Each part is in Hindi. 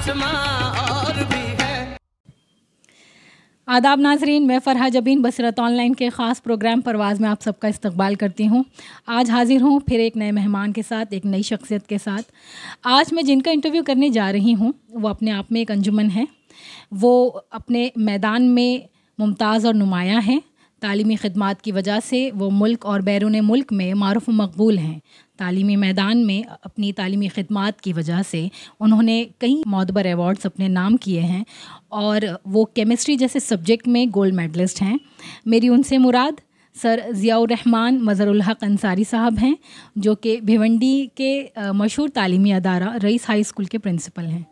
आसमां और भी है। आदाब नाजरीन, मैं फ़रहा जबीन बसरत ऑनलाइन के ख़ास प्रोग्राम परवाज़ में आप सबका इस्तकबाल करती हूँ। आज हाजिर हूँ फिर एक नए मेहमान के साथ, एक नई शख्सियत के साथ। आज मैं जिनका इंटरव्यू करने जा रही हूँ वो अपने आप में एक अंजुमन है। वो अपने मैदान में मुमताज़ और नुमायाँ हैं। तालीमी ख़िदमात की वजह से वो मुल्क और बैरून मुल्क में मारूफ़ मकबूल हैं। तालीमी मैदान में अपनी तालीमी ख़िदमात की वजह से उन्होंने कई मोतबर अवार्ड्स अपने नाम किए हैं और वो केमिस्ट्री जैसे सब्जेक्ट में गोल्ड मेडलिस्ट हैं। मेरी उनसे मुराद सर ज़ियाउर रहमान मज़हरुल हक़ अंसारी साहब हैं, जो कि भिवंडी के मशहूर तालीमी अदारा रईस हाई स्कूल के प्रिंसिपल हैं।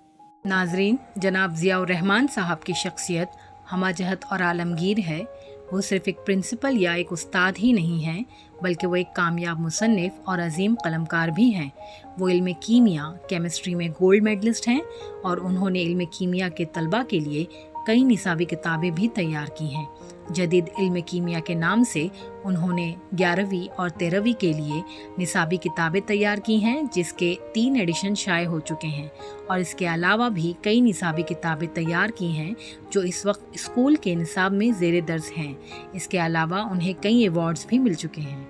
नाजरीन, जनाब ज़ियाउर रहमान साहब की शख्सियत हमाजहत और आलमगीर है। वो सिर्फ़ एक प्रिंसिपल या एक उस्ताद ही नहीं हैं, बल्कि वो एक कामयाब मुसन्निफ़ और अजीम कलमकार भी हैं। वो इल्म कीमिया केमिस्ट्री में गोल्ड मेडलिस्ट हैं और उन्होंने इल्म कीमिया के तलबा के लिए कई निसाबी किताबें भी तैयार की हैं। जदीद इल्म कीमिया के नाम से उन्होंने 11वीं और 13वीं के लिए निसाबी किताबें तैयार की हैं, जिसके 3 एडिशन शाये हो चुके हैं और इसके अलावा भी कई निसाबी किताबें तैयार की हैं जो इस वक्त स्कूल के निसाब में ज़ेर दर्ज हैं। इसके अलावा उन्हें कई अवार्ड्स भी मिल चुके हैं।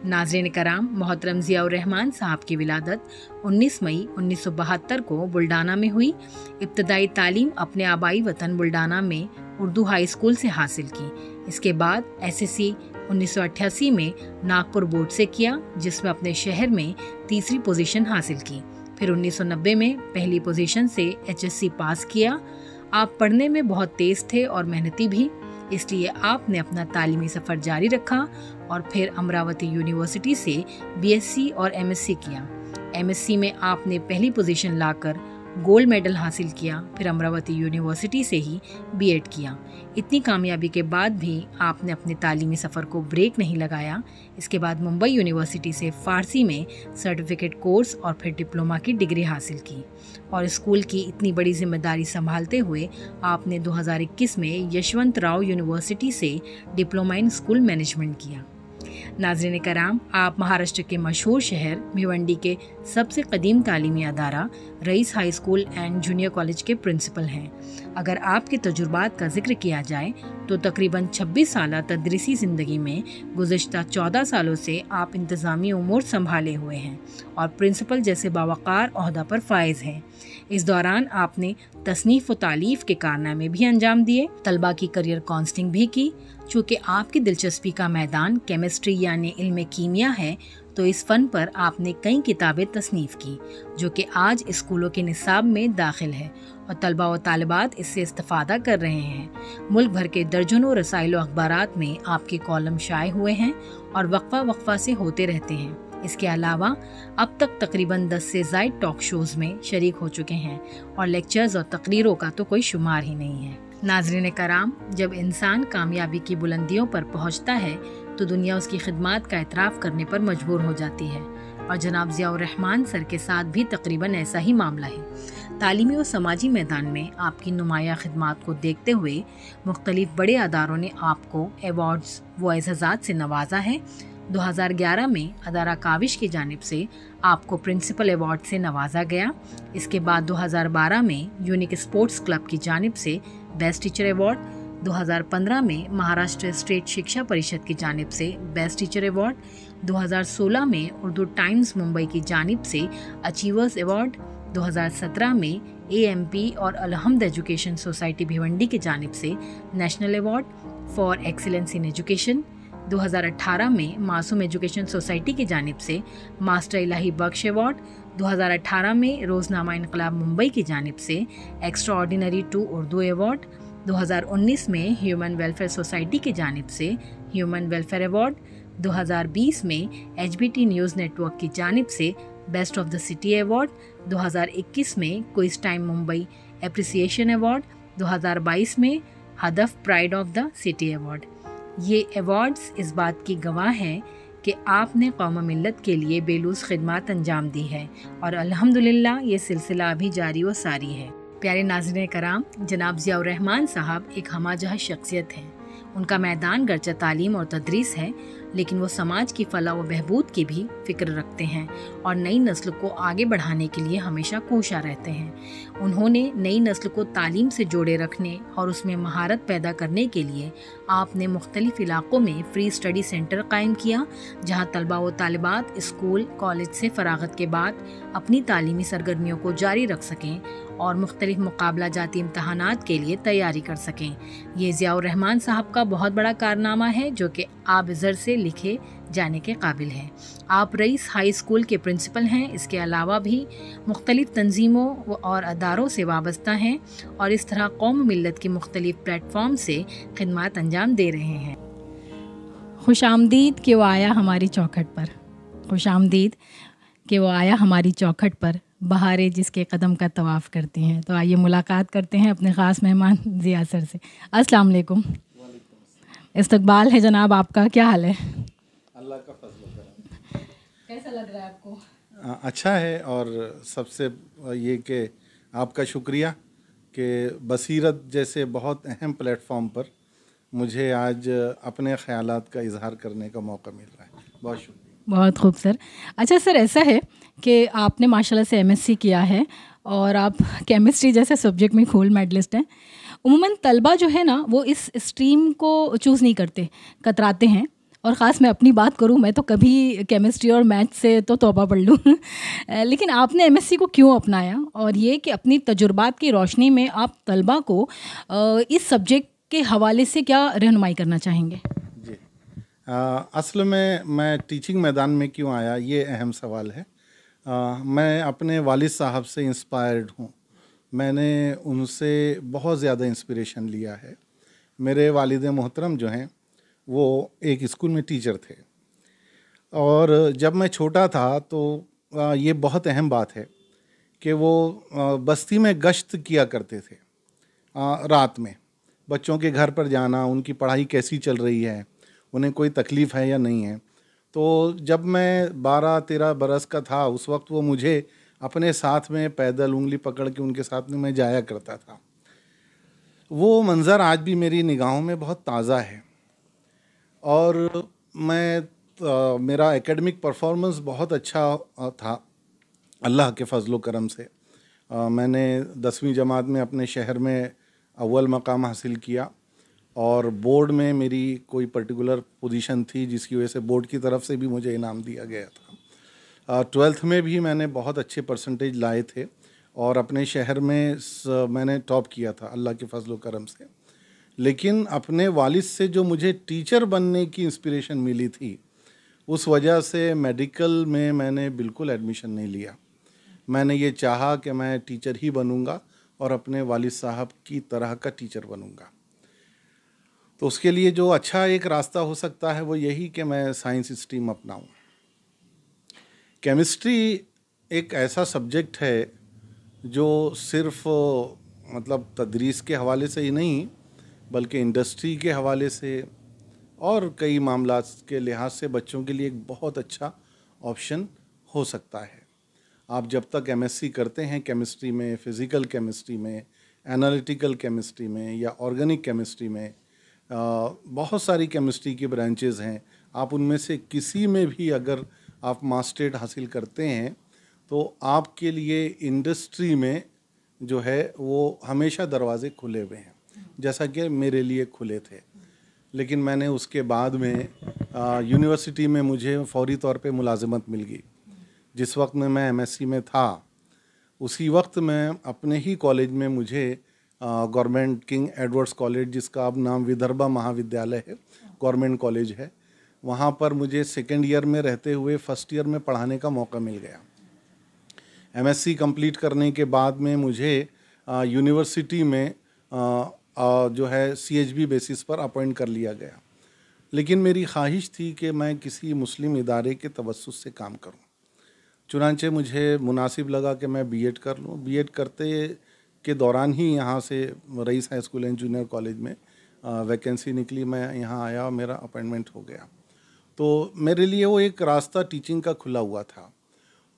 नाज़रीन कराम, मोहतरम ज़ियाउर रहमान साहब की विलादत 19 मई 1972 को बुल्डाना में हुई। इब्तदाई तालीम अपने आबाई वतन बुल्डाना में उर्दू हाई स्कूल से हासिल की। इसके बाद SSC 1988 में नागपुर बोर्ड से किया, जिसमें अपने शहर में तीसरी पोजीशन हासिल की। फिर 1990 में पहली पोजीशन से HSC पास किया। आप पढ़ने में बहुत तेज़ थे और मेहनती भी, इसलिए आपने अपना तालीमी सफ़र जारी रखा और फिर अमरावती यूनिवर्सिटी से BSc और MSc किया। MSc में आपने पहली पोजीशन लाकर गोल्ड मेडल हासिल किया। फिर अमरावती यूनिवर्सिटी से ही B.Ed किया। इतनी कामयाबी के बाद भी आपने अपने तालीमी सफ़र को ब्रेक नहीं लगाया। इसके बाद मुंबई यूनिवर्सिटी से फ़ारसी में सर्टिफिकेट कोर्स और फिर डिप्लोमा की डिग्री हासिल की और स्कूल की इतनी बड़ी जिम्मेदारी संभालते हुए आपने 2021 में यशवंत राव यूनिवर्सिटी से डिप्लोमा इन स्कूल मैनेजमेंट किया। नाज़रीन कराम, आप महाराष्ट्र के मशहूर शहर भिवंडी के सबसे कदीम तालीमी अदारा Rais high school and junior college के प्रिंसिपल हैं। अगर आपके तजुर्बात का जिक्र किया जाए तो तकरीबन 26 साल तदरीसी ज़िंदगी में गुज़श्ता 14 सालों से आप इंतज़ामी उमूर संभाले हुए हैं और प्रिंसिपल जैसे बावकार ओहदा पर फाइज हैं। इस दौरान आपने तसनीफ़ व तालीफ़ के कारनामे भी अंजाम दिए, तलबा की करियर काउंसलिंग भी की। चूँकि आपकी दिलचस्पी का मैदान केमिस्ट्री यानी इल्म कीमिया है, तो इस फ़न पर आपने कई किताबें तसनीफ़ की, जो कि आज स्कूलों के निसाब में दाखिल है और तलबा व तालिबात इससे इस्तिफ़ादा कर रहे हैं। मुल्क भर के दर्जनों रसाइल व अखबारात में आपके कॉलम शाये हुए हैं और वक्फा से होते रहते हैं। इसके अलावा अब तक तकरीबन 10 से ज़ायद टॉक शोज़ में शरीक हो चुके हैं और लेक्चर्स और तकरीरों का तो कोई शुमार ही नहीं है। नाज़रीन कराम, जब इंसान कामयाबी की बुलंदियों पर पहुंचता है तो दुनिया उसकी खिदमत का एतराफ़ करने पर मजबूर हो जाती है और जनाब ज़ियाउर रहमान सर के साथ भी तकरीबन ऐसा ही मामला है। तालीमी और समाजी मैदान में आपकी नुमाया खिदमत को देखते हुए मुख्तलिफ बड़े अदारों ने आपको एवार्ड्स व एज़ाज़ात से नवाजा है। 2011 में अदारा काविश की जानिब से आपको प्रिंसिपल अवार्ड से नवाजा गया। इसके बाद 2012 में यूनिक स्पोर्ट्स क्लब की जानिब से बेस्ट टीचर अवार्ड, 2015 में महाराष्ट्र स्टेट शिक्षा परिषद की जानिब से बेस्ट टीचर अवार्ड, 2016 में उर्दू टाइम्स मुंबई की जानिब से अचीवर्स अवार्ड, 2017 में AMP और अलहम्द एजुकेशन सोसाइटी भिवंडी की जानिब से national award for excellence in education, 2018 में मासूम एजुकेशन सोसाइटी की जानिब से मास्टर इलाही बख्श अवार्ड, 2018 में रोज़नामा इनकलाब मुंबई की जानिब से extraordinary to Urdu award, 2019 में ह्यूमन वेलफेयर सोसाइटी की जानिब से ह्यूमन वेलफेयर अवार्ड, 2020 में HBT न्यूज़ नेटवर्क की जानिब से best of the city award, 2021 में quiz time Mumbai appreciation award, 2022 में Hadaf pride of the city award. ये अवार्ड्स इस बात की गवाह हैं कि आपने कौम मिल्लत के लिए बेलूस खिदमत अंजाम दी है और अल्हम्दुलिल्लाह ये सिलसिला अभी जारी व सारी है। प्यारे नाज़रीन कराम, जनाब ज़ियाउर रहमान साहब एक हमाजह शख्सियत हैं। उनका मैदान गर्चा तालीम और तदरीस है, लेकिन वो समाज की फलाह व बहबूद की भी फिक्र रखते हैं और नई नस्ल को आगे बढ़ाने के लिए हमेशा कोशा रहते हैं। उन्होंने नई नस्ल को तालीम से जोड़े रखने और उसमें महारत पैदा करने के लिए आपने मुख्तलिफ इलाकों में फ्री स्टडी सेंटर कायम किया, जहाँ तलबा व तालिबात स्कूल कॉलेज से फरागत के बाद अपनी तालीमी सरगर्मियों को जारी रख सकें और मुख्तलिफ मुकाबला जाती इम्तहानात के लिए तैयारी कर सकें। ये ज़ियाउर रहमान साहब का बहुत बड़ा कारनामा है जो कि आबिज़र से लिखे जाने के काबिल है। आप रईस हाई स्कूल के प्रिंसिपल हैं। इसके अलावा भी मुख्तलिफ तंजीमों और अदारों से वाबस्ता हैं और इस तरह कौम मिल्लत के मुख्तलिफ प्लेटफॉर्म से खिदमत अंजाम दे रहे हैं। खुशामदीद कि वो आया हमारी चौखट पर, खुशामदीद कि वो आया हमारी चौखट पर, बहारें जिसके कदम का तवाफ़ करती हैं। तो आइए मुलाकात करते हैं अपने ख़ास मेहमान ज़िया सर से। अस्सलाम वालेकुम। इस्तकबाल है जनाब आपका, क्या हाल है? अल्लाह का फजल है। कैसा लग रहा है आपको? अच्छा है, और सबसे ये कि आपका शुक्रिया कि बसीरत जैसे बहुत अहम प्लेटफॉर्म पर मुझे आज अपने ख़यालात का इजहार करने का मौका मिल रहा है। बहुत शुक्रिया। बहुत खूब सर। अच्छा सर, ऐसा है कि आपने माशाल्लाह से एमएससी किया है और आप केमिस्ट्री जैसे सब्जेक्ट में गोल्ड मेडलिस्ट हैं। उमूमन तलबा जो है ना वो इस स्ट्रीम को चूज़ नहीं करते, कतराते हैं। और ख़ास मैं अपनी बात करूं, मैं तो कभी केमिस्ट्री और मैथ से तो तौबा पढ़ लूँ लेकिन आपने एमएससी को क्यों अपनाया, और ये कि अपनी तजुर्बात की रोशनी में आप तलबा को इस सब्जेक्ट के हवाले से क्या रहनुमाई करना चाहेंगे? जी, असल में मैं टीचिंग मैदान में क्यों आया, ये अहम सवाल है। मैं अपने वालिद साहब से इंस्पायर्ड हूँ। मैंने उनसे बहुत ज़्यादा इंस्पिरेशन लिया है। मेरे वालिद मोहतरम जो हैं वो एक स्कूल में टीचर थे, और जब मैं छोटा था तो ये बहुत अहम बात है कि वो बस्ती में गश्त किया करते थे। रात में बच्चों के घर पर जाना, उनकी पढ़ाई कैसी चल रही है, उन्हें कोई तकलीफ़ है या नहीं है। तो जब मैं 12-13 बरस का था उस वक्त वो मुझे अपने साथ में पैदल उंगली पकड़ के उनके साथ में मैं जाया करता था। वो मंज़र आज भी मेरी निगाहों में बहुत ताज़ा है। और मेरा एकेडमिक परफॉर्मेंस बहुत अच्छा था अल्लाह के फ़ज़ल व करम से। मैंने 10वीं जमात में अपने शहर में अव्वल मकाम हासिल किया, और बोर्ड में मेरी कोई पर्टिकुलर पोजीशन थी जिसकी वजह से बोर्ड की तरफ से भी मुझे इनाम दिया गया था। 12th में भी मैंने बहुत अच्छे परसेंटेज लाए थे और अपने शहर में मैंने टॉप किया था अल्लाह के फ़ज़ल व करम से। लेकिन अपने वालिद से जो मुझे टीचर बनने की इंस्पिरेशन मिली थी, उस वजह से मेडिकल में मैंने बिल्कुल एडमिशन नहीं लिया। मैंने ये चाहा कि मैं टीचर ही बनूंगा और अपने वालिद साहब की तरह का टीचर बनूंगा। तो उसके लिए जो अच्छा एक रास्ता हो सकता है वो यही कि मैं साइंस स्ट्रीम अपनाऊं। केमिस्ट्री एक ऐसा सब्जेक्ट है जो सिर्फ मतलब तदरीस के हवाले से ही नहीं, बल्कि इंडस्ट्री के हवाले से और कई मामलात के लिहाज से बच्चों के लिए एक बहुत अच्छा ऑप्शन हो सकता है। आप जब तक एमएससी करते हैं केमिस्ट्री में, फ़िज़िकल केमिस्ट्री में, एनालिटिकल केमिस्ट्री में या ऑर्गेनिक केमिस्ट्री में, बहुत सारी केमिस्ट्री की ब्रांचेस हैं। आप उनमें से किसी में भी अगर आप मास्टरेट हासिल करते हैं तो आपके लिए इंडस्ट्री में जो है वो हमेशा दरवाज़े खुले हुए हैं, जैसा कि मेरे लिए खुले थे। लेकिन मैंने उसके बाद में यूनिवर्सिटी में मुझे फौरी तौर पे मुलाजिमत मिल गई। जिस वक्त में मैं एमएससी में था उसी वक्त मैं अपने ही कॉलेज में मुझे गवर्नमेंट किंग एडवर्ड्स कॉलेज, जिसका अब नाम विदर्भा महाविद्यालय है, गवर्नमेंट कॉलेज है, वहाँ पर मुझे सेकेंड ईयर में रहते हुए फर्स्ट ईयर में पढ़ाने का मौका मिल गया। एमएससी कंप्लीट करने के बाद में मुझे यूनिवर्सिटी में जो है सीएचबी बेसिस पर अपॉइंट कर लिया गया। लेकिन मेरी ख्वाहिश थी कि मैं किसी मुस्लिम इदारे के तवस्सुस से काम करूं। चुनांचे मुझे मुनासिब लगा कि मैं बीएड कर लूं। बीएड करते के दौरान ही यहाँ से Rais high school and junior college में वैकेंसी निकली। मैं यहाँ आया, मेरा अपॉइंटमेंट हो गया। तो मेरे लिए वो एक रास्ता टीचिंग का खुला हुआ था।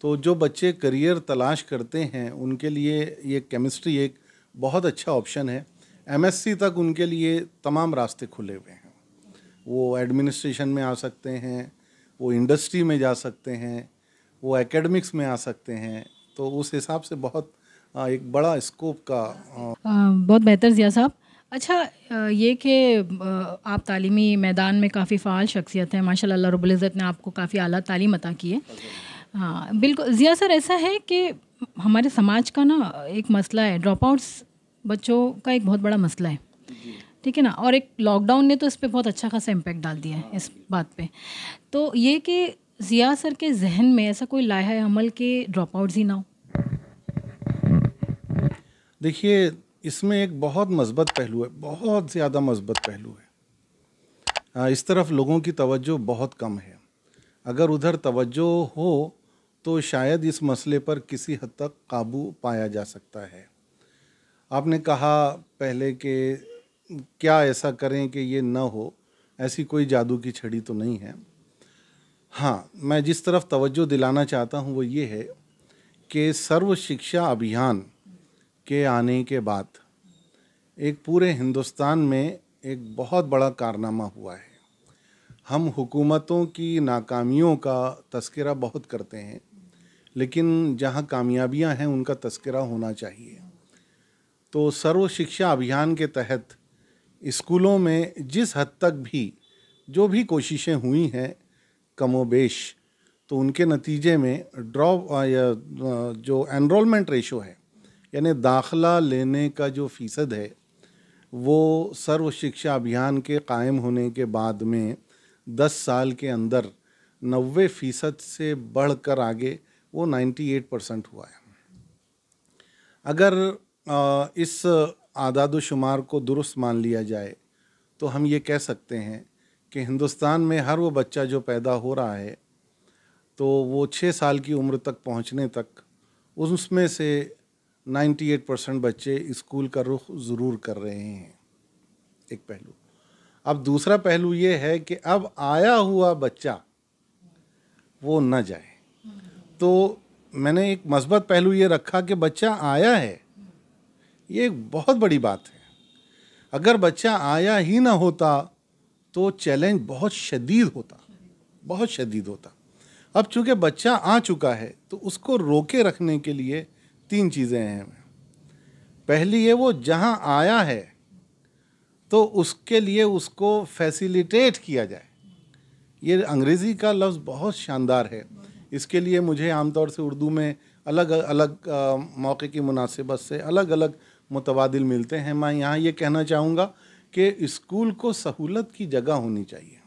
तो जो बच्चे करियर तलाश करते हैं उनके लिए ये केमिस्ट्री एक बहुत अच्छा ऑप्शन है। एमएससी तक उनके लिए तमाम रास्ते खुले हुए हैं। वो एडमिनिस्ट्रेशन में आ सकते हैं, वो इंडस्ट्री में जा सकते हैं, वो एकेडमिक्स में आ सकते हैं। तो उस हिसाब से बहुत एक बड़ा स्कोप का बहुत बेहतर ज़िया साहब। अच्छा, ये कि आप तालीमी मैदान में काफ़ी फ़ाल शख्सियत हैं, माशाल्लाह, अल्लाह रब्बुल इज़्ज़त ने आपको काफ़ी आला तालीम अता की है। हाँ बिल्कुल ज़िया सर, ऐसा है कि हमारे समाज का ना एक मसला है, ड्रॉप आउट्स बच्चों का एक बहुत बड़ा मसला है, ठीक है ना। और एक लॉकडाउन ने तो इस पे बहुत अच्छा खासा इम्पैक्ट डाल दिया है इस बात पे। तो ये कि ज़िया सर के जहन में ऐसा कोई लाया अमल के ड्रॉप आउट्स ही ना हो। देखिए, इसमें एक बहुत मस्बत पहलू है, बहुत ज़्यादा मस्बत पहलू है। इस तरफ लोगों की तवज्जो बहुत कम है। अगर उधर तवज्जो हो तो शायद इस मसले पर किसी हद तक काबू पाया जा सकता है। आपने कहा पहले कि क्या ऐसा करें कि ये न हो, ऐसी कोई जादू की छड़ी तो नहीं है। हाँ, मैं जिस तरफ तवज्जो दिलाना चाहता हूँ वो ये है कि सर्व शिक्षा अभियान के आने के बाद एक पूरे हिंदुस्तान में एक बहुत बड़ा कारनामा हुआ है। हम हुकूमतों की नाकामियों का तज़किरा बहुत करते हैं, लेकिन जहाँ कामयाबियाँ हैं उनका तज़किरा होना चाहिए। तो सर्व शिक्षा अभियान के तहत स्कूलों में जिस हद तक भी जो भी कोशिशें हुई हैं कमोबेश, तो उनके नतीजे में ड्रॉप या जो एनरोलमेंट रेशो है, यानी दाखला लेने का जो फ़ीसद है, वो सर्व शिक्षा अभियान के कायम होने के बाद में 10 साल के अंदर 90% से बढ़कर आगे वो 98% हुआ है। अगर इस आदाद शुमार को दुरुस्त मान लिया जाए तो हम ये कह सकते हैं कि हिंदुस्तान में हर वो बच्चा जो पैदा हो रहा है, तो वो 6 साल की उम्र तक पहुंचने तक उसमें से 98% बच्चे स्कूल का रुख ज़रूर कर रहे हैं, एक पहलू। अब दूसरा पहलू ये है कि अब आया हुआ बच्चा वो न जाए। तो मैंने एक मस्बत पहलू ये रखा कि बच्चा आया है, ये एक बहुत बड़ी बात है। अगर बच्चा आया ही ना होता तो चैलेंज बहुत शदीद होता, बहुत शदीद होता। अब चूँकि बच्चा आ चुका है तो उसको रोके रखने के लिए 3 चीज़ें हैं। पहली है, वो जहाँ आया है तो उसके लिए उसको फैसिलिटेट किया जाए। ये अंग्रेज़ी का लफ्ज़ बहुत शानदार है, इसके लिए मुझे आमतौर से उर्दू में अलग अलग मौके की मुनासिबत से अलग अलग मुतबादिल मिलते हैं। मैं यहाँ ये कहना चाहूँगा कि स्कूल को सहूलत की जगह होनी चाहिए।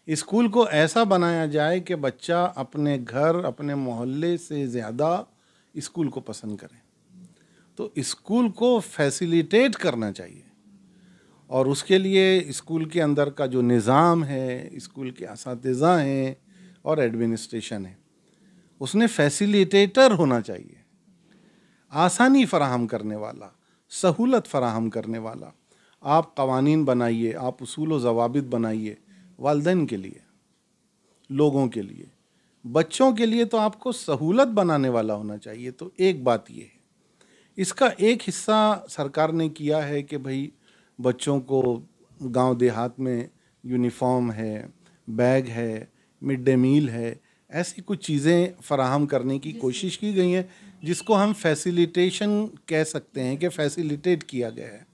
स्कूल को ऐसा बनाया जाए कि बच्चा अपने घर, अपने मोहल्ले से ज़्यादा स्कूल को पसंद करे। तो स्कूल को फैसिलिटेट करना चाहिए, और उसके लिए स्कूल के अंदर का जो निज़ाम है, स्कूल के असातिज़ा हैं और एडमिनिस्ट्रेशन है, उसने फैसिलिटेटर होना चाहिए, आसानी फ़राहम करने वाला, सहूलत फ़राहम करने वाला। आप कवानीन बनाइए, आप उसूल व ज़वाबित बनाइए वालिदैन के लिए, लोगों के लिए, बच्चों के लिए तो आपको सहूलत बनाने वाला होना चाहिए। तो एक बात ये है। इसका एक हिस्सा सरकार ने किया है कि भाई बच्चों को गांव देहात में यूनिफॉर्म है, बैग है, मिड डे मील है, ऐसी कुछ चीज़ें फराहम करने की कोशिश की गई हैं, जिसको हम फैसिलिटेशन कह सकते हैं कि फैसिलिटेट किया गया है।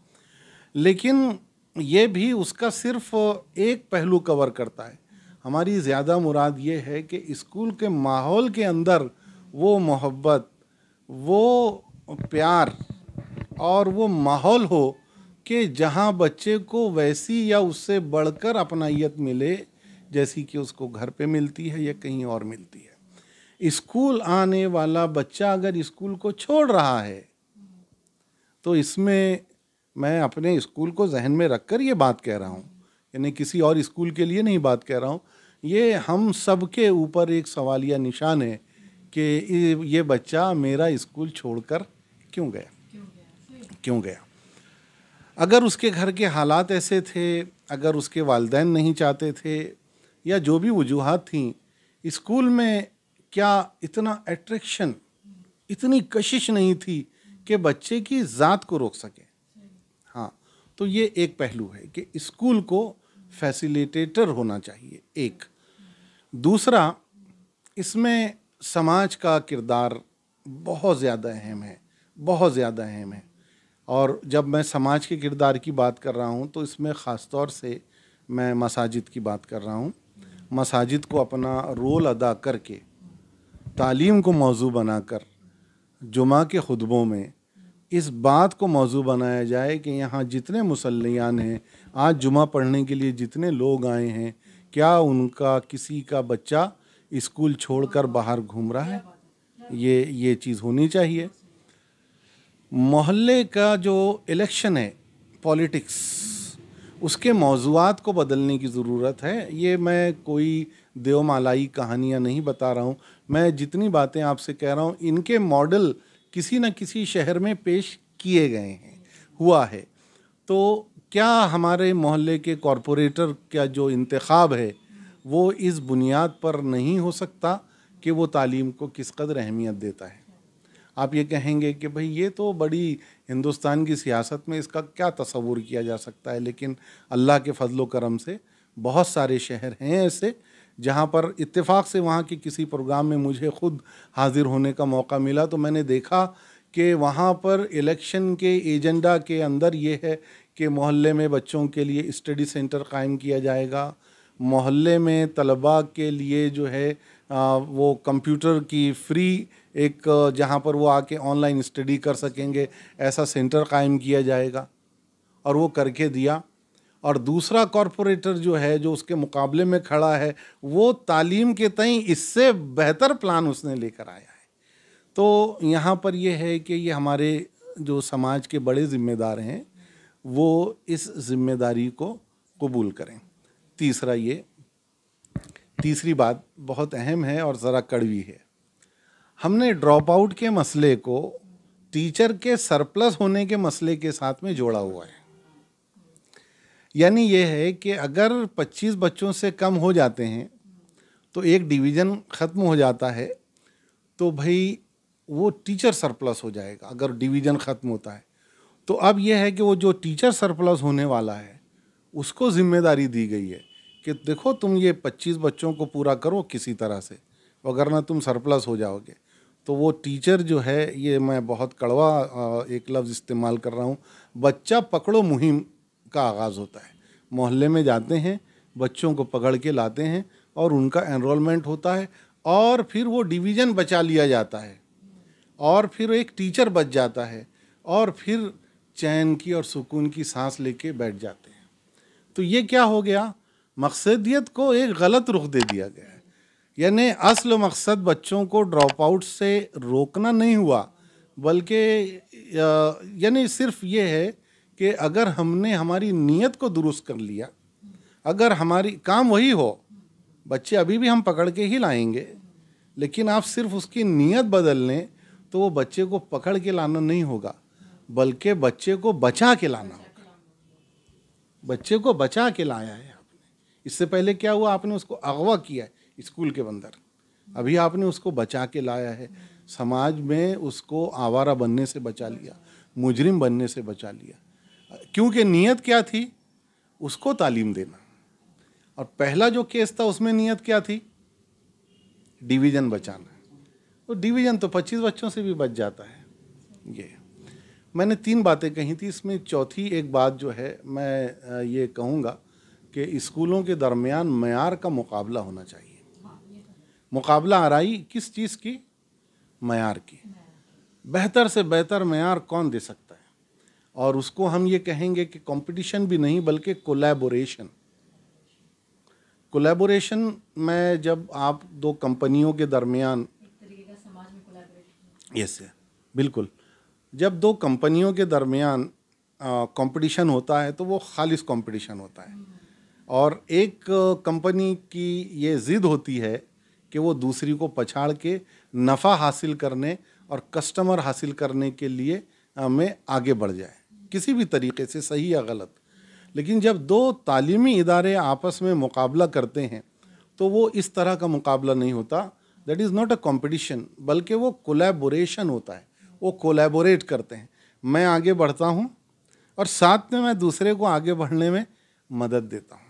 लेकिन ये भी उसका सिर्फ एक पहलू कवर करता है। हमारी ज़्यादा मुराद ये है कि स्कूल के माहौल के अंदर वो मोहब्बत, वो प्यार और वो माहौल हो कि जहाँ बच्चे को वैसी या उससे बढ़कर अपनाइयत मिले जैसी कि उसको घर पे मिलती है या कहीं और मिलती है। स्कूल आने वाला बच्चा अगर स्कूल को छोड़ रहा है तो इसमें मैं अपने स्कूल को जहन में रखकर ये बात कह रहा हूँ, यानी किसी और स्कूल के लिए नहीं बात कह रहा हूँ। ये हम सब के ऊपर एक सवालिया निशान है कि ये बच्चा मेरा स्कूल छोड़कर क्यों गया। अगर उसके घर के हालात ऐसे थे, अगर उसके वालिदैन नहीं चाहते थे, या जो भी वजूहात थी, स्कूल में क्या इतना अट्रैक्शन, इतनी कशिश नहीं थी कि बच्चे की ज़ात को रोक सके। हाँ, तो ये एक पहलू है कि स्कूल को फैसिलिटेटर होना चाहिए। एक दूसरा, इसमें समाज का किरदार बहुत ज़्यादा अहम है, बहुत ज़्यादा अहम है। और जब मैं समाज के किरदार की बात कर रहा हूँ तो इसमें ख़ास तौर से मैं मसाजिद की बात कर रहा हूँ। मसाजिद को अपना रोल अदा करके तालीम को मौजू बनाकर जुमा के खुतबों में इस बात को मौजू बनाया जाए कि यहाँ जितने मुसल्लियान हैं, आज जुमा पढ़ने के लिए जितने लोग आए हैं, क्या उनका किसी का बच्चा स्कूल छोड़कर बाहर घूम रहा है? ये चीज़ होनी चाहिए। मोहल्ले का जो इलेक्शन है, पॉलिटिक्स, उसके मौज़ूआत को बदलने की ज़रूरत है। ये मैं कोई देवमालाई कहानियाँ नहीं बता रहा हूँ। मैं जितनी बातें आपसे कह रहा हूँ, इनके मॉडल किसी न किसी शहर में पेश किए गए हैं, हुआ है। तो क्या हमारे मोहल्ले के कॉरपोरेटर का जो इंतखाब है वो इस बुनियाद पर नहीं हो सकता कि वो तालीम को किस कदर अहमियत देता है? आप ये कहेंगे कि भाई ये तो बड़ी हिंदुस्तान की सियासत में इसका क्या तसव्वुर किया जा सकता है, लेकिन अल्लाह के फजलो करम से बहुत सारे शहर हैं ऐसे जहाँ पर इत्तेफाक से वहाँ के किसी प्रोग्राम में मुझे ख़ुद हाज़िर होने का मौका मिला तो मैंने देखा कि वहाँ पर इलेक्शन के एजेंडा के अंदर ये है कि मोहल्ले में बच्चों के लिए स्टडी सेंटर कायम किया जाएगा, मोहल्ले में तलबा के लिए जो है वो कंप्यूटर की फ्री एक जहाँ पर वो आके ऑनलाइन स्टडी कर सकेंगे, ऐसा सेंटर कायम किया जाएगा। और वो करके दिया। और दूसरा कॉरपोरेटर जो है, जो उसके मुकाबले में खड़ा है, वो तालीम के तई इससे बेहतर प्लान उसने लेकर आया है। तो यहाँ पर ये है कि ये हमारे जो समाज के बड़े ज़िम्मेदार हैं वो इस ज़िम्मेदारी को कबूल करें। तीसरी बात बहुत अहम है और ज़रा कड़वी है। हमने ड्रॉप आउट के मसले को टीचर के सरप्लस होने के मसले के साथ में जोड़ा हुआ है। यानी ये है कि अगर 25 बच्चों से कम हो जाते हैं तो एक डिवीज़न ख़त्म हो जाता है, तो भाई वो टीचर सरप्लस हो जाएगा अगर डिवीज़न ख़त्म होता है। तो अब यह है कि वो जो टीचर सरप्लस होने वाला है उसको ज़िम्मेदारी दी गई है कि देखो तुम ये 25 बच्चों को पूरा करो किसी तरह से, वगरना तुम सरप्लस हो जाओगे। तो वो टीचर जो है, ये मैं बहुत कड़वा एक लफ्ज़ इस्तेमाल कर रहा हूँ, बच्चा पकड़ो मुहिम का आगाज़ होता है। मोहल्ले में जाते हैं, बच्चों को पकड़ के लाते हैं और उनका एनरोलमेंट होता है और फिर वो डिवीज़न बचा लिया जाता है और फिर एक टीचर बच जाता है और फिर चैन की और सुकून की सांस लेके बैठ जाते हैं। तो ये क्या हो गया? मकसदियत को एक गलत रुख दे दिया गया है। यानी असल मकसद बच्चों को ड्रॉप आउट से रोकना नहीं हुआ, बल्कि यानी सिर्फ ये है कि अगर हमने हमारी नीयत को दुरुस्त कर लिया, अगर हमारी काम वही हो, बच्चे अभी भी हम पकड़ के ही लाएंगे, लेकिन आप सिर्फ उसकी नीयत बदल लें तो वो बच्चे को पकड़ के लाना नहीं होगा, बल्कि बच्चे को बचा के लाना होगा। बच्चे को बचा के लाया है आपने। इससे पहले क्या हुआ? आपने उसको अगवा किया है स्कूल के अंदर, अभी आपने उसको बचा के लाया है। समाज में उसको आवारा बनने से बचा लिया, मुजरिम बनने से बचा लिया, क्योंकि नीयत क्या थी? उसको तालीम देना। और पहला जो केस था उसमें नीयत क्या थी? डिवीज़न बचाना। तो डिवीज़न तो 25 बच्चों से भी बच जाता है। ये मैंने 3 बातें कही थी, इसमें चौथी एक बात जो है मैं ये कहूँगा कि स्कूलों के दरमियान मयार का मुकाबला होना चाहिए। मुकाबला आराई किस चीज़ की? मयार की। बेहतर से बेहतर मयार कौन दे सकता है? और उसको हम ये कहेंगे कि कंपटीशन भी नहीं बल्कि कोलैबोरेशन। कोलैबोरेशन में जब आप 2 कंपनियों के दरमियान, यस बिल्कुल, जब 2 कंपनियों के दरमियान कंपटीशन होता है तो वो खालिस कंपटीशन होता है। और एक कंपनी की ये ज़िद होती है कि वो दूसरी को पछाड़ के नफ़ा हासिल करने और कस्टमर हासिल करने के लिए में आगे बढ़ जाए, किसी भी तरीके से, सही या गलत। लेकिन जब 2 तालीमी इदारे आपस में मुकाबला करते हैं तो वो इस तरह का मुकाबला नहीं होता, that is not a competition, बल्कि वो कोलैबोरेशन होता है। वो कोलैबोरेट करते हैं, मैं आगे बढ़ता हूँ और साथ में मैं दूसरे को आगे बढ़ने में मदद देता हूँ।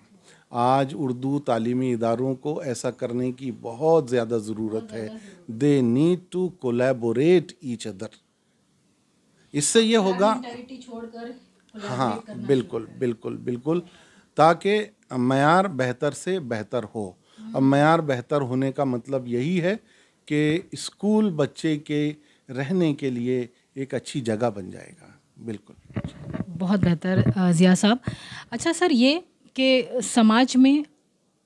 आज उर्दू तालीमी इदारों को ऐसा करने की बहुत ज़्यादा ज़रूरत है। They need to collaborate each other. इससे ये होगा, हाँ बिल्कुल बिल्कुल बिल्कुल, ताकि मयार बेहतर से बेहतर हो। अब मयार बेहतर होने का मतलब यही है कि स्कूल बच्चे के रहने के लिए एक अच्छी जगह बन जाएगा। बिल्कुल, बहुत बेहतर ज़िया साहब। अच्छा सर, ये कि समाज में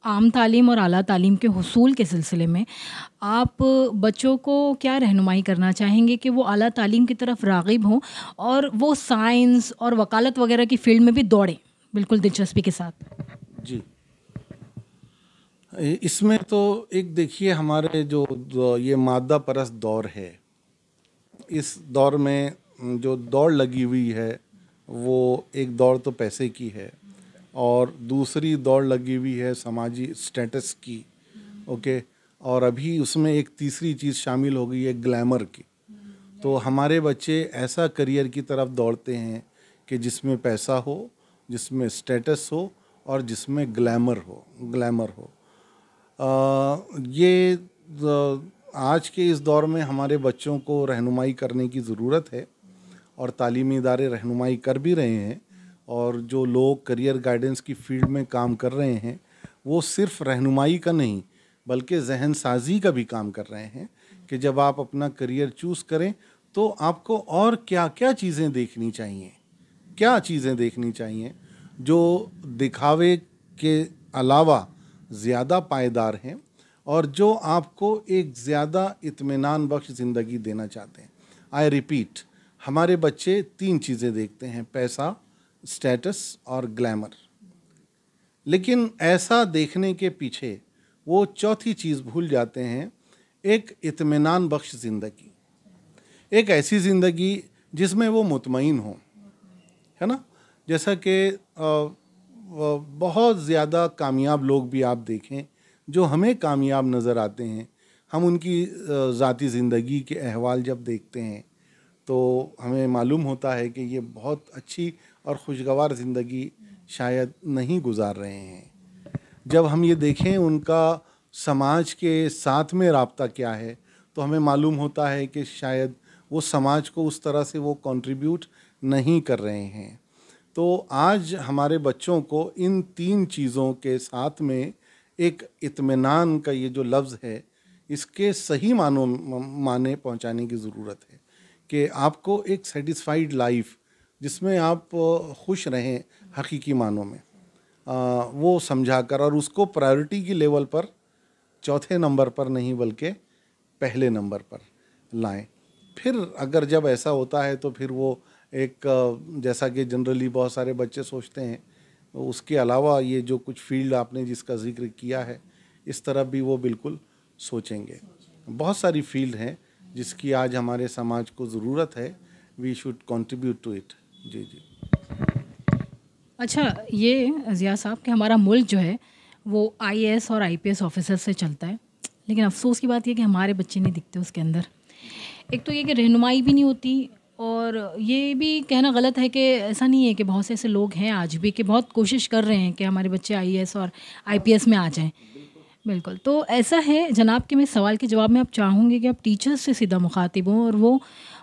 आम तालीम और आला तालीम के हुसूल के सिलसिले में आप बच्चों को क्या रहनुमाई करना चाहेंगे कि वो आला तालीम की तरफ राग़िब हों और वो साइंस और वकालत वगैरह की फ़ील्ड में भी दौड़ें बिल्कुल दिलचस्पी के साथ? जी, इसमें तो एक देखिए, हमारे जो ये मादा परस्त दौर है, इस दौर में जो दौड़ लगी हुई है वो एक दौड़ तो पैसे की है और दूसरी दौड़ लगी हुई है समाजी स्टेटस की। ओके, और अभी उसमें एक तीसरी चीज़ शामिल हो गई है ग्लैमर की। तो हमारे बच्चे ऐसा करियर की तरफ दौड़ते हैं कि जिसमें पैसा हो, जिसमें स्टेटस हो और जिसमें ग्लैमर हो। ये आज के इस दौर में हमारे बच्चों को रहनुमाई करने की ज़रूरत है और तालीमी इदारे रहनुमाई कर भी रहे हैं। और जो लोग करियर गाइडेंस की फील्ड में काम कर रहे हैं वो सिर्फ रहनुमाई का नहीं बल्कि जहन साजी का भी काम कर रहे हैं कि जब आप अपना करियर चूज़ करें तो आपको और क्या क्या चीज़ें देखनी चाहिए जो दिखावे के अलावा ज़्यादा पायदार हैं और जो आपको एक ज़्यादा इत्मीनान बख्श ज़िंदगी देना चाहते हैं। आई रिपीट, हमारे बच्चे 3 चीज़ें देखते हैं, पैसा, स्टेटस और ग्लैमर। लेकिन ऐसा देखने के पीछे वो चौथी चीज़ भूल जाते हैं, एक इत्मीनान बख्श ज़िंदगी, एक ऐसी ज़िंदगी जिसमें वो मुतमईन हो, है ना। जैसा कि बहुत ज़्यादा कामयाब लोग भी आप देखें जो हमें कामयाब नज़र आते हैं, हम उनकी ज़ाती ज़िंदगी के अहवाल जब देखते हैं तो हमें मालूम होता है कि ये बहुत अच्छी और खुशगवार ज़िंदगी शायद नहीं गुजार रहे हैं। जब हम ये देखें उनका समाज के साथ में राब्ता क्या है तो हमें मालूम होता है कि शायद वो समाज को उस तरह से वो कंट्रीब्यूट नहीं कर रहे हैं। तो आज हमारे बच्चों को इन 3 चीज़ों के साथ में एक इत्मीनान का ये जो लफ्ज़ है इसके सही माने पहुंचाने की ज़रूरत है कि आपको एक सेटिस्फाइड लाइफ जिसमें आप खुश रहें हकीकी मानों में, वो समझाकर और उसको प्रायोरिटी की लेवल पर चौथे नंबर पर नहीं बल्कि पहले नंबर पर लाएं। फिर अगर जब ऐसा होता है तो फिर वो एक जैसा कि जनरली बहुत सारे बच्चे सोचते हैं, उसके अलावा ये जो कुछ फील्ड आपने जिसका जिक्र किया है इस तरफ भी वो बिल्कुल सोचेंगे। बहुत सारी फील्ड हैं जिसकी आज हमारे समाज को ज़रूरत है। We should contribute to it. जी जी। अच्छा, ये ज़िया साहब कि हमारा मुल्क जो है वो IAS और IPS ऑफिसर से चलता है, लेकिन अफसोस की बात यह कि हमारे बच्चे नहीं दिखते उसके अंदर। एक तो ये कि रहनुमाई भी नहीं होती और ये भी कहना गलत है कि ऐसा नहीं है कि बहुत से ऐसे लोग हैं आज भी कि बहुत कोशिश कर रहे हैं कि हमारे बच्चे IAS और IPS में आ जाएं। बिल्कुल, तो ऐसा है जनाब कि मैं सवाल के जवाब में आप चाहूँगी कि आप टीचर्स से सीधा मुखातिब हों और वो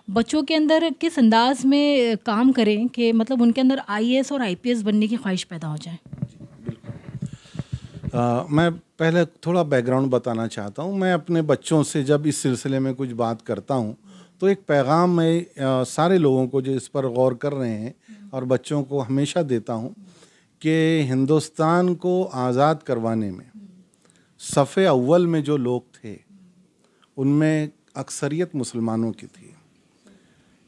बच्चों के अंदर किस अंदाज में काम करें कि मतलब उनके अंदर IAS और IPS बनने की ख्वाहिश पैदा हो जाए। मैं पहले थोड़ा बैकग्राउंड बताना चाहता हूँ। मैं अपने बच्चों से जब इस सिलसिले में कुछ बात करता हूँ तो एक पैगाम मैं सारे लोगों को जो इस पर गौर कर रहे हैं और बच्चों को हमेशा देता हूँ कि हिंदुस्तान को आज़ाद करवाने में सफ़े अव्वल में जो लोग थे उनमें अक्सरियत मुसलमानों की थी।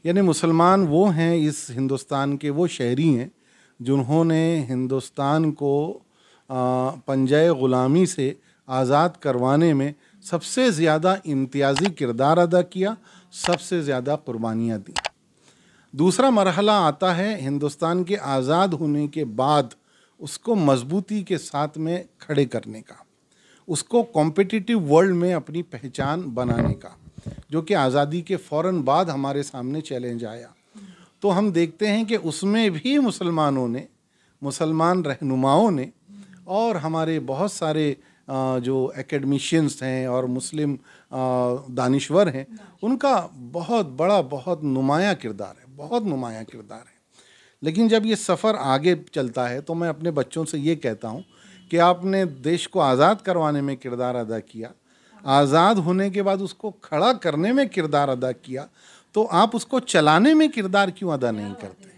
यानी मुसलमान वो हैं इस हिंदुस्तान के, वो शहरी हैं जिन्होंने हिंदुस्तान को पंजाए ग़ुलामी से आज़ाद करवाने में सबसे ज़्यादा इम्तियाज़ी किरदार अदा किया, सबसे ज़्यादा कुर्बानियाँ दी। दूसरा मरहला आता है हिंदुस्तान के आज़ाद होने के बाद उसको मजबूती के साथ में खड़े करने का, उसको कॉम्पिटिटिव वर्ल्ड में अपनी पहचान बनाने का, जो कि आज़ादी के फ़ौरन बाद हमारे सामने चैलेंज आया। तो हम देखते हैं कि उसमें भी मुसलमान रहनुमाओं ने और हमारे बहुत सारे जो एकेडमिशियंस हैं और मुस्लिम दानिश्वर हैं, उनका बहुत बड़ा, बहुत नुमायाँ किरदार है, बहुत नुमायाँ किरदार है। लेकिन जब ये सफ़र आगे चलता है तो मैं अपने बच्चों से ये कहता हूँ कि आपने देश को आज़ाद करवाने में किरदार अदा किया, आज़ाद होने के बाद उसको खड़ा करने में किरदार अदा किया, तो आप उसको चलाने में किरदार क्यों अदा नहीं करते?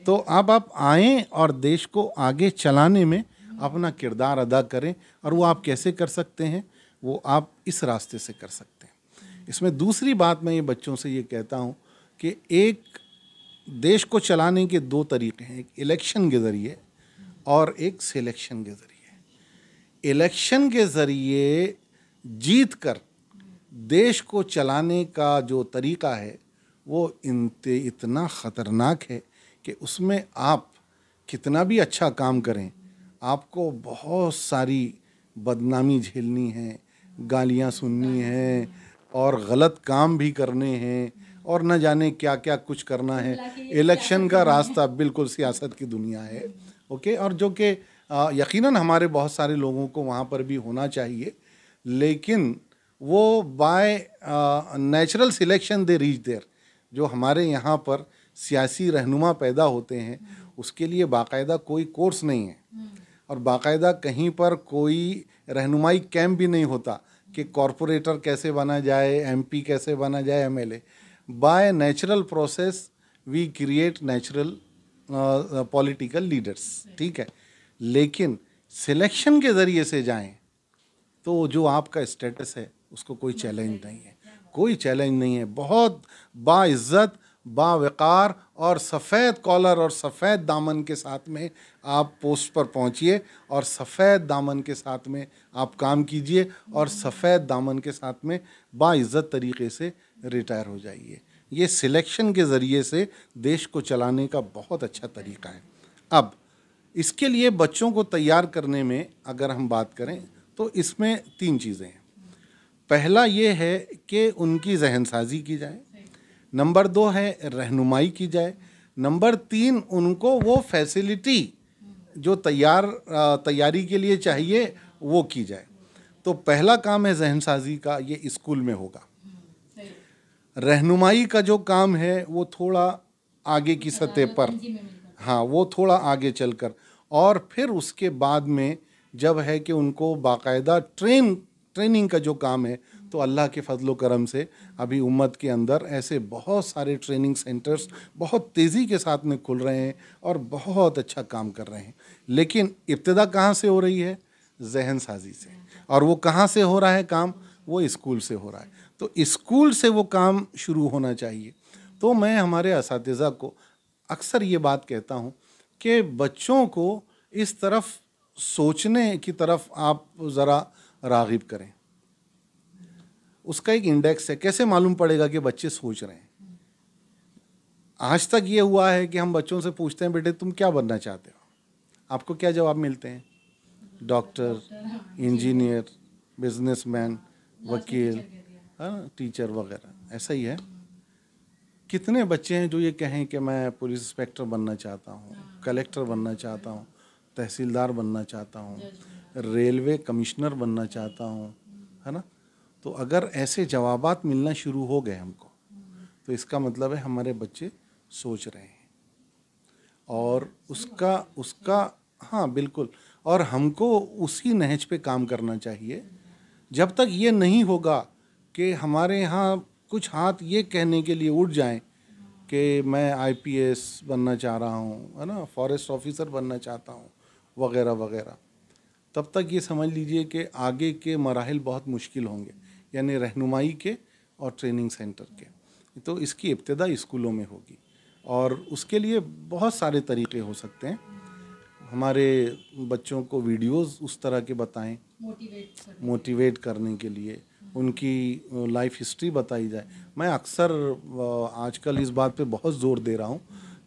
तो अब आप आएँ और देश को आगे चलाने में अपना किरदार अदा करें। और वो आप कैसे कर सकते हैं? वो आप इस रास्ते से कर सकते हैं। इसमें दूसरी बात मैं ये बच्चों से ये कहता हूँ कि एक देश को चलाने के दो तरीके हैं, एक इलेक्शन के ज़रिए और एक सिलेक्शन के ज़रिए। इलेक्शन के ज़रिए जीत कर देश को चलाने का जो तरीका है वो इतना ख़तरनाक है कि उसमें आप कितना भी अच्छा काम करें, आपको बहुत सारी बदनामी झेलनी है, गालियाँ सुननी हैं और गलत काम भी करने हैं और न जाने क्या क्या कुछ करना है। इलेक्शन का रास्ता बिल्कुल सियासत की दुनिया है, ओके। और जो कि यकीनन हमारे बहुत सारे लोगों को वहाँ पर भी होना चाहिए, लेकिन वो by natural selection they reach there. जो हमारे यहाँ पर सियासी रहनुमा पैदा होते हैं उसके लिए बाकायदा कोई कोर्स नहीं है और बाकायदा कहीं पर कोई रहनुमाई कैंप भी नहीं होता कि कॉरपोरेटर कैसे बना जाए, एमपी कैसे बना जाए, MLA. By natural process we create natural political leaders, ठीक है। लेकिन सिलेक्शन के ज़रिए से जाएं तो जो आपका स्टेटस है उसको कोई चैलेंज नहीं है, कोई चैलेंज नहीं है। बहुत बाइज़्ज़त, बावक़ार और सफ़ेद कॉलर और सफ़ेद दामन के साथ में आप पोस्ट पर पहुंचिए और सफ़ेद दामन के साथ में आप काम कीजिए और सफ़ेद दामन के साथ में बाइज़्ज़त तरीके से रिटायर हो जाइए। ये सिलेक्शन के ज़रिए से देश को चलाने का बहुत अच्छा तरीका है। अब इसके लिए बच्चों को तैयार करने में अगर हम बात करें तो इसमें तीन चीज़ें हैं। पहला ये है कि उनकी जहनसाजी की जाए, नंबर 2 है रहनुमाई की जाए, नंबर 3 उनको वो फैसिलिटी जो तैयारी के लिए चाहिए वो की जाए। तो पहला काम है जहनसाजी का, ये स्कूल में होगा। रहनुमाई का जो काम है वो थोड़ा आगे की सतह पर, हाँ, वो थोड़ा आगे चलकर, और फिर उसके बाद में जब है कि उनको बाकायदा ट्रेनिंग का जो काम है, तो अल्लाह के फजलो करम से अभी उम्मत के अंदर ऐसे बहुत सारे ट्रेनिंग सेंटर्स बहुत तेज़ी के साथ में खुल रहे हैं और बहुत अच्छा काम कर रहे हैं। लेकिन इब्तिदा कहाँ से हो रही है? जहन साजी से। और वो कहाँ से हो रहा है काम? वो स्कूल से हो रहा है। तो स्कूल से वो काम शुरू होना चाहिए। तो मैं हमारे असातिज़ा को अक्सर ये बात कहता हूँ कि बच्चों को इस तरफ सोचने की तरफ आप ज़रा राग़िब करें। उसका एक इंडेक्स है, कैसे मालूम पड़ेगा कि बच्चे सोच रहे हैं? आज तक ये हुआ है कि हम बच्चों से पूछते हैं, बेटे तुम क्या बनना चाहते हो? आपको क्या जवाब मिलते हैं? डॉक्टर, इंजीनियर, बिजनेसमैन, वकील, टीचर वगैरह। ऐसा ही है। कितने बच्चे हैं जो ये कहें कि मैं पुलिस इंस्पेक्टर बनना चाहता हूँ, कलेक्टर बनना चाहता हूँ, तहसीलदार बनना चाहता हूँ, रेलवे कमिश्नर बनना चाहता हूँ, है ना? तो अगर ऐसे जवाबात मिलना शुरू हो गए हमको, तो इसका मतलब है हमारे बच्चे सोच रहे हैं। और उसका हाँ बिल्कुल, और हमको उसी नहज पे काम करना चाहिए। जब तक ये नहीं होगा कि हमारे यहाँ कुछ हाथ ये कहने के लिए उठ जाएं कि मैं आईपीएस बनना चाह रहा हूँ, है ना, फॉरेस्ट ऑफिसर बनना चाहता हूँ, वगैरह वगैरह, तब तक ये समझ लीजिए कि आगे के मराहिल बहुत मुश्किल होंगे, यानी रहनुमाई के और ट्रेनिंग सेंटर के। तो इसकी इब्तिदा स्कूलों में होगी और उसके लिए बहुत सारे तरीक़े हो सकते हैं। हमारे बच्चों को वीडियोस उस तरह के बताएं, मोटिवेट करने के लिए, उनकी लाइफ हिस्ट्री बताई जाए। मैं अक्सर आजकल इस बात पे बहुत ज़ोर दे रहा हूँ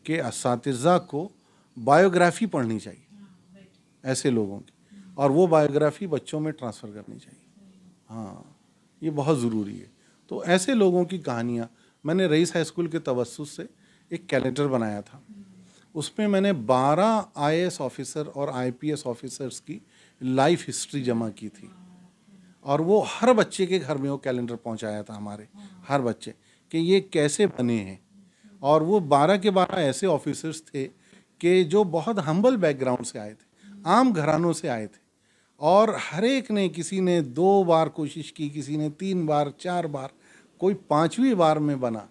कि असातिज़ा को बायोग्राफ़ी पढ़नी चाहिए ऐसे लोगों की, और वो बायोग्राफ़ी बच्चों में ट्रांसफ़र करनी चाहिए। हाँ, ये बहुत ज़रूरी है। तो ऐसे लोगों की कहानियाँ, मैंने रईस हाई स्कूल के तवस्सुस से एक कैलेंडर बनाया था। उसमें मैंने 12 आईएएस ऑफिसर और आईपीएस ऑफिसर्स की लाइफ हिस्ट्री जमा की थी, और वो हर बच्चे के घर में वो कैलेंडर पहुंचाया था हमारे हर बच्चे कि ये कैसे बने हैं। और वो 12 के 12 ऐसे ऑफिसर्स थे कि जो बहुत हम्बल बैकग्राउंड से आए थे, आम घरानों से आए थे, और हर एक ने, किसी ने 2 बार कोशिश की, किसी ने 3 बार 4 बार, कोई 5वीं बार में बना,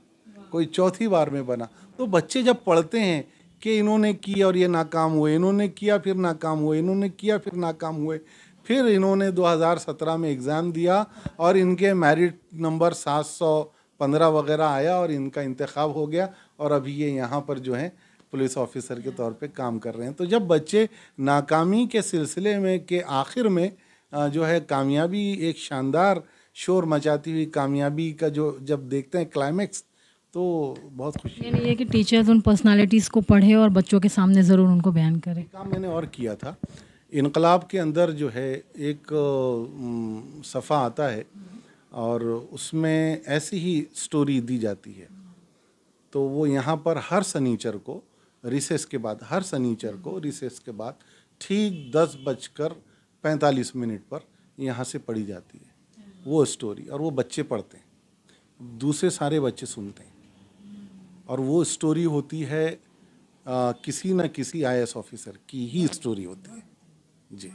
कोई 4थी बार में बना। तो बच्चे जब पढ़ते हैं कि इन्होंने किया और ये नाकाम हुए, इन्होंने किया फिर नाकाम हुए, इन्होंने किया फिर नाकाम हुए, फिर इन्होंने 2017 में एग्ज़ाम दिया और इनके मेरिट नंबर 715 वगैरह आया और इनका इंतखाब हो गया, और अभी ये यहाँ पर जो है पुलिस ऑफिसर के तौर पे काम कर रहे हैं। तो जब बच्चे नाकामी के सिलसिले में के आखिर में जो है कामयाबी, एक शानदार शोर मचाती हुई कामयाबी का जो जब देखते हैं क्लाइमेक्स, तो बहुत खुशी। यानी ये कि टीचर्स उन पर्सनालिटीज़ को पढ़े और बच्चों के सामने ज़रूर उनको बयान करें। काम मैंने और किया था। इनकलाब के अंदर जो है एक सफ़ा आता है और उसमें ऐसी ही स्टोरी दी जाती है। तो वो यहाँ पर हर शनिचर को रिसेस के बाद, हर शनिचर को रिसेस के बाद ठीक 10:45 पर यहाँ से पढ़ी जाती है वो स्टोरी, और वो बच्चे पढ़ते हैं, दूसरे सारे बच्चे सुनते हैं, और वो स्टोरी होती है किसी न किसी आईएएस ऑफिसर की ही स्टोरी होती है जी।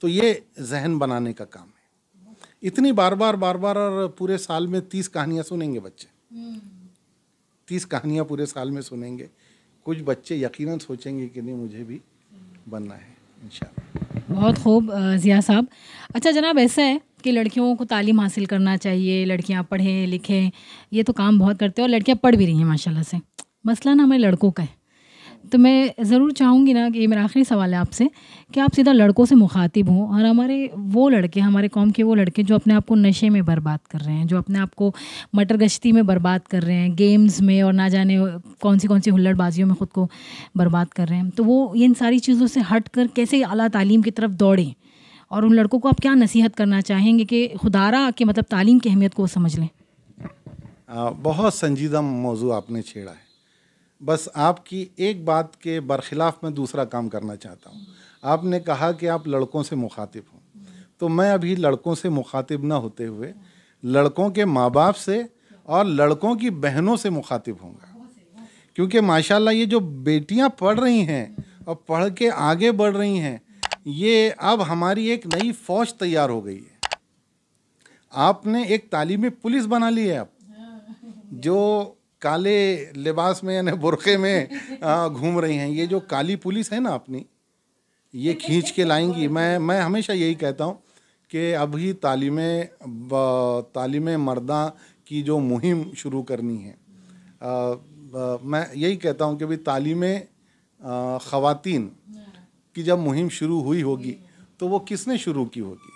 तो ये जहन बनाने का काम है। इतनी बार बार और पूरे साल में 30 कहानियाँ सुनेंगे बच्चे, 30 कहानियाँ पूरे साल में सुनेंगे। कुछ बच्चे यकीनन सोचेंगे कि नहीं मुझे भी बनना है इंशाअल्लाह। बहुत खूब ज़िया साहब। अच्छा जनाब, ऐसा है कि लड़कियों को तालीम हासिल करना चाहिए, लड़कियां पढ़ें लिखें, ये तो काम बहुत करते हैं और लड़कियां पढ़ भी रही हैं माशाल्लाह से। मसला ना हमारे लड़कों का है। तो मैं ज़रूर चाहूँगी ना कि ये मेरा आखिरी सवाल है आपसे कि आप सीधा लड़कों से मुखातिब हों, और हमारे वो लड़के, हमारे कौम के वो लड़के जो अपने आप को नशे में बर्बाद कर रहे हैं, जो अपने आप को मटर गश्ती में बर्बाद कर रहे हैं, गेम्स में और ना जाने कौन सी हुल्लड़बाजियों में ख़ुद को बर्बाद कर रहे हैं, तो वो इन सारी चीज़ों से हट कर कैसे आला तालीम की तरफ दौड़ें, और उन लड़कों को आप क्या नसीहत करना चाहेंगे कि खुदारा कि मतलब तालीम की अहमियत को वो समझ लें? बहुत संजीदा मौजू आपने छेड़ा है। बस आपकी एक बात के बरखिलाफ़ मैं दूसरा काम करना चाहता हूँ। आपने कहा कि आप लड़कों से मुखातिब हों, तो मैं अभी लड़कों से मुखातिब ना होते हुए लड़कों के माँ बाप से और लड़कों की बहनों से मुखातिब होऊंगा, क्योंकि माशाल्लाह ये जो बेटियाँ पढ़ रही हैं और पढ़ के आगे बढ़ रही हैं, ये अब हमारी एक नई फ़ौज तैयार हो गई है। आपने एक तालीमी पुलिस बना ली है। अब जो काले लिबास में यानी बुरखे में घूम रही हैं, ये जो काली पुलिस है ना अपनी, ये खींच के लाएंगी। मैं हमेशा यही कहता हूँ कि अभी तालीम मर्दा की जो मुहिम शुरू करनी है, मैं यही कहता हूँ कि भाई तालीम ख़वातीन की जब मुहिम शुरू हुई होगी तो वो किसने शुरू की होगी?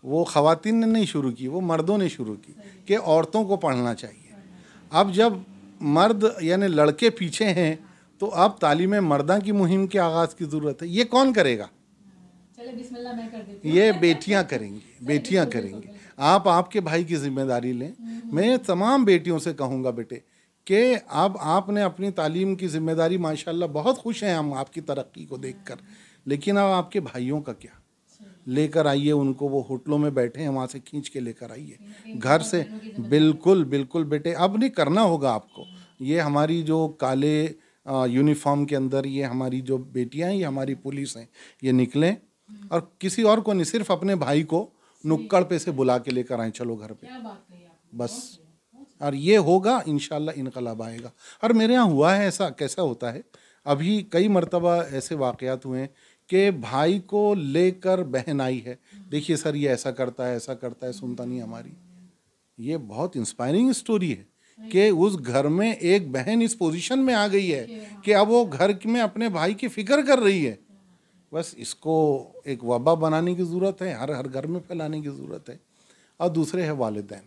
वो ख़वातीन ने नहीं शुरू की, वो मर्दों ने शुरू की कि औरतों को पढ़ना चाहिए। अब जब मर्द यानी लड़के पीछे हैं, तो अब तालीम मर्दा की मुहिम के आगाज़ की ज़रूरत है। ये कौन करेगा? चले बिस्मिल्लाह मैं कर देती हूँ। ये बेटियां करेंगी, बेटियां करेंगी। आप आपके भाई की जिम्मेदारी लें। मैं तमाम बेटियों से कहूँगा बेटे कि अब आपने अपनी तालीम की जिम्मेदारी, माशाल्लाह बहुत खुश हैं हम आपकी तरक्की को देखकर, लेकिन अब आपके भाइयों का क्या? लेकर आइए उनको, वो होटलों में बैठे हैं वहाँ से खींच के लेकर आइए घर से। बिल्कुल बिल्कुल बेटे, अब नहीं करना होगा आपको। ये हमारी जो काले यूनिफॉर्म के अंदर ये हमारी जो बेटियां हैं, ये हमारी पुलिस हैं, ये निकलें और किसी और को नहीं, सिर्फ अपने भाई को नुक्कड़ पे से बुला के लेकर आए, चलो घर पे, बस। और ये होगा इंशाल्लाह, इनकलाब आएगा। और मेरे यहाँ हुआ है ऐसा। कैसा होता है, अभी कई मरतबा ऐसे वाक़यात हुए हैं कि भाई को लेकर बहन आई है, देखिए सर ये ऐसा करता है, ऐसा करता है, सुनता नहीं हमारी। ये बहुत इंस्पायरिंग स्टोरी है कि उस घर में एक बहन इस पोजीशन में आ गई है कि अब वो घर में अपने भाई की फ़िक्र कर रही है। बस इसको एक वबा बनाने की ज़रूरत है, हर घर में फैलाने की ज़रूरत है। और दूसरे है वालिदैन,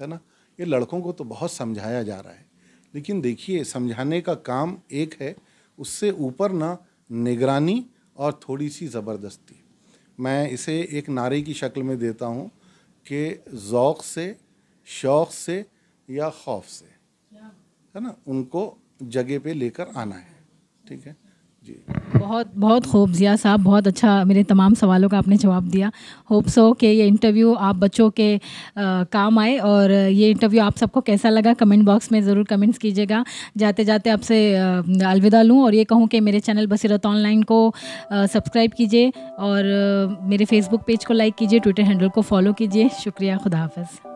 है ना। ये लड़कों को तो बहुत समझाया जा रहा है, लेकिन देखिए समझाने का काम एक है, उससे ऊपर ना निगरानी और थोड़ी सी ज़बरदस्ती। मैं इसे एक नारे की शक्ल में देता हूँ कि ज़ौक़ से, शौक़ से या खौफ से, है ना, उनको जगह पे लेकर आना है। ठीक है जी। बहुत बहुत खूब ज़िया साहब, बहुत अच्छा मेरे तमाम सवालों का आपने जवाब दिया। होप सो कि ये इंटरव्यू आप बच्चों के काम आए, और ये इंटरव्यू आप सबको कैसा लगा कमेंट बॉक्स में ज़रूर कमेंट्स कीजिएगा। जाते जाते आपसे अलविदा लूँ और ये कहूँ कि मेरे चैनल बसीरत ऑनलाइन को सब्सक्राइब कीजिए, और मेरे फेसबुक पेज को लाइक कीजिए, ट्विटर हैंडल को फॉलो कीजिए। शुक्रिया, खुदा हाफ़िज़।